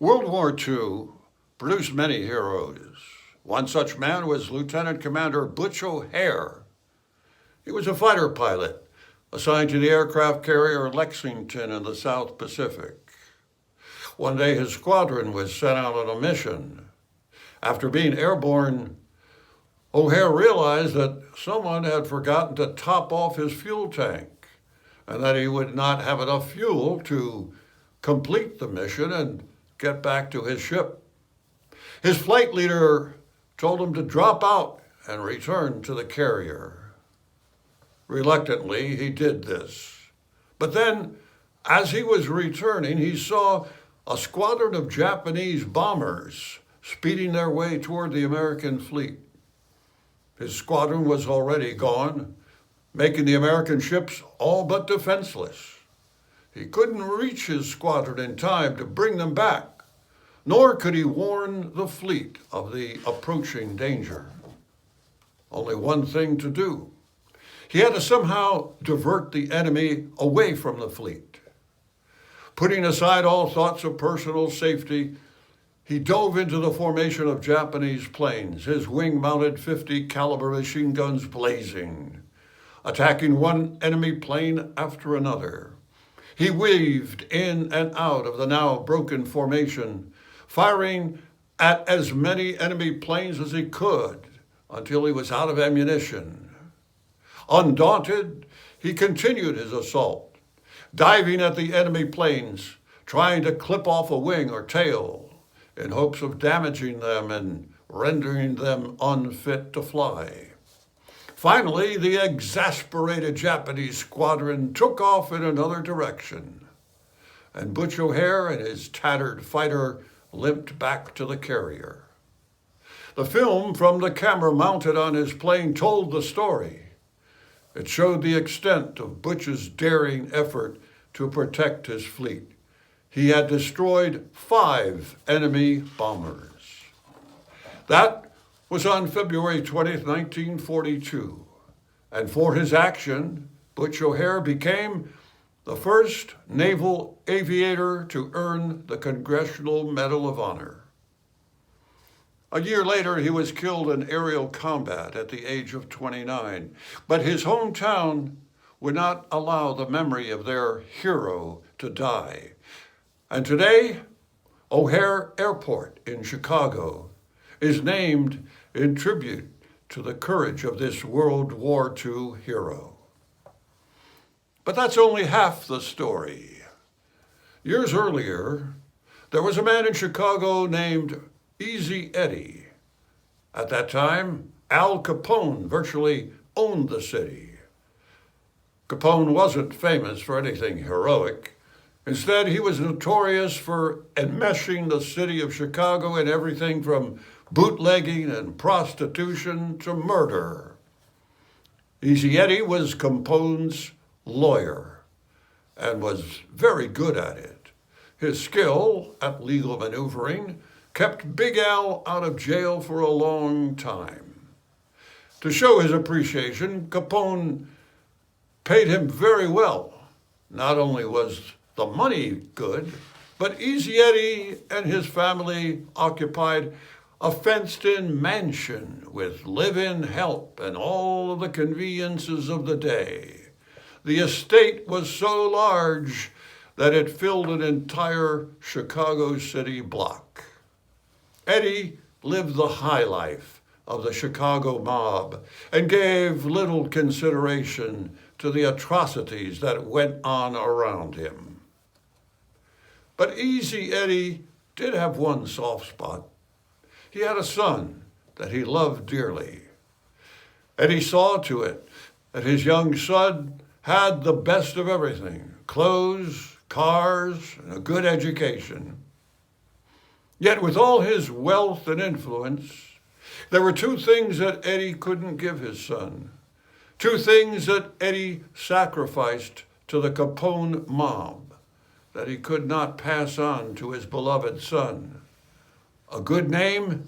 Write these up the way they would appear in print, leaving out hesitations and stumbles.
World War II produced many heroes. One such man was Lieutenant Commander Butch O'Hare. He was a fighter pilot assigned to the aircraft carrier Lexington in the South Pacific. One day his squadron was sent out on a mission. After being airborne, O'Hare realized that someone had forgotten to top off his fuel tank and that he would not have enough fuel to complete the mission and get back to his ship. His flight leader told him to drop out and return to the carrier. Reluctantly, he did this. But then, as he was returning, he saw a squadron of Japanese bombers speeding their way toward the American fleet. His squadron was already gone, making the American ships all but defenseless. He couldn't reach his squadron in time to bring them back, nor could he warn the fleet of the approaching danger. Only one thing to do. He had to somehow divert the enemy away from the fleet. Putting aside all thoughts of personal safety, he dove into the formation of Japanese planes, his wing-mounted .50 caliber machine guns blazing, attacking one enemy plane after another. He weaved in and out of the now broken formation, firing at as many enemy planes as he could until he was out of ammunition. Undaunted, he continued his assault, diving at the enemy planes, trying to clip off a wing or tail in hopes of damaging them and rendering them unfit to fly. Finally, the exasperated Japanese squadron took off in another direction, and Butch O'Hare and his tattered fighter limped back to the carrier. The film from the camera mounted on his plane told the story. It showed the extent of Butch's daring effort to protect his fleet. He had destroyed 5 enemy bombers. That was on February 20th, 1942. And for his action, Butch O'Hare became the first naval aviator to earn the Congressional Medal of Honor. A year later, he was killed in aerial combat at the age of 29. But his hometown would not allow the memory of their hero to die. And today, O'Hare Airport in Chicago is named in tribute to the courage of this World War II hero. But that's only half the story. Years earlier, there was a man in Chicago named Easy Eddie. At that time, Al Capone virtually owned the city. Capone wasn't famous for anything heroic. Instead, he was notorious for enmeshing the city of Chicago in everything from bootlegging and prostitution to murder. Easy Eddie was Capone's lawyer and was very good at it. His skill at legal maneuvering kept Big Al out of jail for a long time. To show his appreciation, Capone paid him very well. Not only was the money good, but Easy Eddie and his family occupied a fenced-in mansion with live-in help and all of the conveniences of the day. The estate was so large that it filled an entire Chicago city block. Eddie lived the high life of the Chicago mob and gave little consideration to the atrocities that went on around him. But Easy Eddie did have one soft spot. He had a son that he loved dearly. Eddie saw to it that his young son had the best of everything: clothes, cars, and a good education. Yet with all his wealth and influence, there were 2 things that Eddie couldn't give his son. 2 things that Eddie sacrificed to the Capone mob that he could not pass on to his beloved son: a good name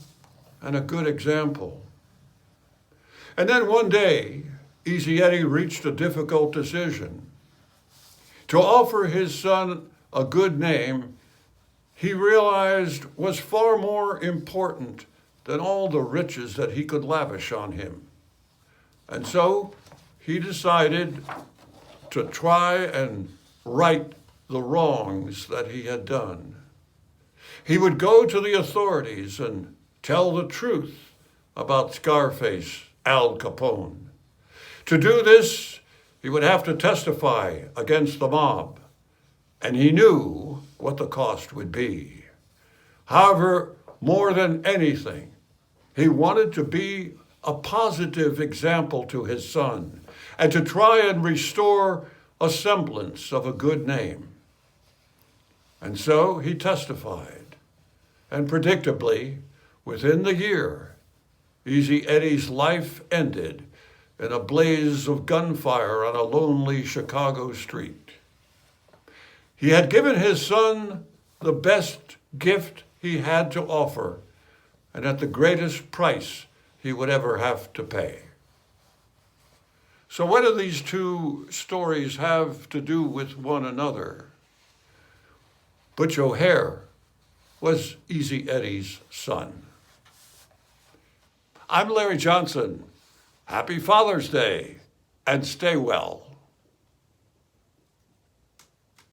and a good example. And then one day, Easy Eddie reached a difficult decision. To offer his son a good name, he realized was far more important than all the riches that he could lavish on him. And so he decided to try and right the wrongs that he had done. He would go to the authorities and tell the truth about Scarface Al Capone. To do this, he would have to testify against the mob, and he knew what the cost would be. However, more than anything, he wanted to be a positive example to his son and to try and restore a semblance of a good name. And so he testified, and predictably, within the year, Easy Eddie's life ended in a blaze of gunfire on a lonely Chicago street. He had given his son the best gift he had to offer, and at the greatest price he would ever have to pay. So what do these two stories have to do with one another? Butch O'Hare was Easy Eddie's son. I'm Larry Johnson. Happy Father's Day, and stay well.